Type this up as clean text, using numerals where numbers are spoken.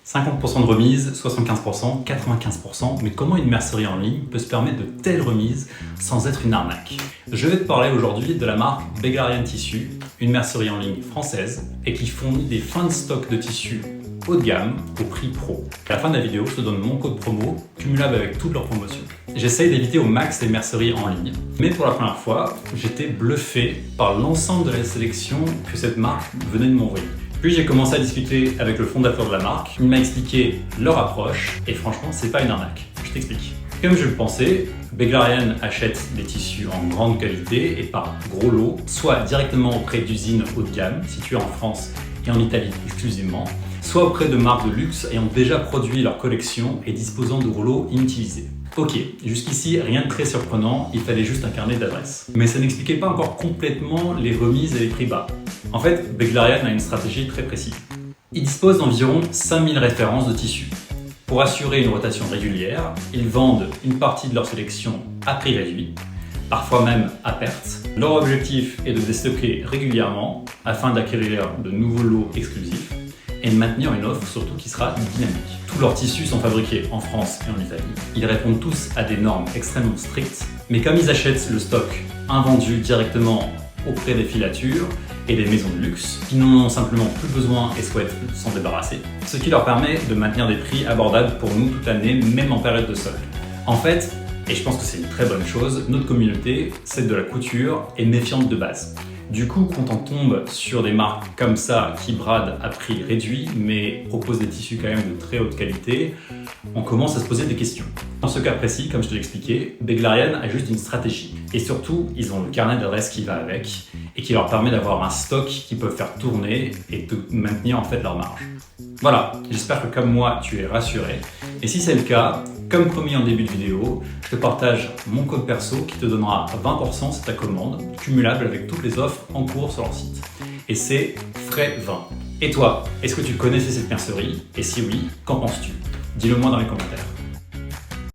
50% de remise, 75%, 95%, mais comment une mercerie en ligne peut se permettre de telles remises sans être une arnaque? Je vais te parler aujourd'hui de la marque Beglarian Tissus, une mercerie en ligne française et qui fournit des fins de stock de tissus haut de gamme au prix pro. À la fin de la vidéo, je te donne mon code promo, cumulable avec toutes leurs promotions. J'essaye d'éviter au max les merceries en ligne, mais pour la première fois, j'étais bluffé par l'ensemble de la sélection que cette marque venait de m'envoyer. Puis j'ai commencé à discuter avec le fondateur de la marque, il m'a expliqué leur approche, et franchement, c'est pas une arnaque. Je t'explique. Comme je le pensais, Beglarian achète des tissus en grande qualité et par gros lots, soit directement auprès d'usines haut de gamme, situées en France et en Italie exclusivement, soit auprès de marques de luxe ayant déjà produit leur collection et disposant de rouleaux inutilisés. Ok, jusqu'ici, rien de très surprenant, il fallait juste un carnet d'adresses. Mais ça n'expliquait pas encore complètement les remises et les prix bas. En fait, Beglarian a une stratégie très précise. Ils disposent d'environ 5000 références de tissus. Pour assurer une rotation régulière, ils vendent une partie de leur sélection à prix réduit, parfois même à perte. Leur objectif est de déstocker régulièrement afin d'acquérir de nouveaux lots exclusifs et de maintenir une offre surtout qui sera dynamique. Tous leurs tissus sont fabriqués en France et en Italie. Ils répondent tous à des normes extrêmement strictes, mais comme ils achètent le stock invendu directement auprès des filatures et des maisons de luxe, qui n'en ont simplement plus besoin et souhaitent s'en débarrasser, ce qui leur permet de maintenir des prix abordables pour nous toute l'année, même en période de solde. En fait, et je pense que c'est une très bonne chose, notre communauté, celle de la couture, est méfiante de base. Du coup, quand on tombe sur des marques comme ça qui bradent à prix réduit mais proposent des tissus quand même de très haute qualité, on commence à se poser des questions. Dans ce cas précis, comme je te l'ai expliqué, Beglarian a juste une stratégie. Et surtout, ils ont le carnet d'adresses qui va avec et qui leur permet d'avoir un stock qu'ils peuvent faire tourner et de maintenir en fait leur marge. Voilà, j'espère que comme moi, tu es rassuré. Et si c'est le cas, comme promis en début de vidéo, je te partage mon code perso qui te donnera 20% sur ta commande, cumulable avec toutes les offres en cours sur leur site. Et c'est Frais20. Et toi, est-ce que tu connaissais cette mercerie? Et si oui, qu'en penses-tu? Dis-le moi dans les commentaires.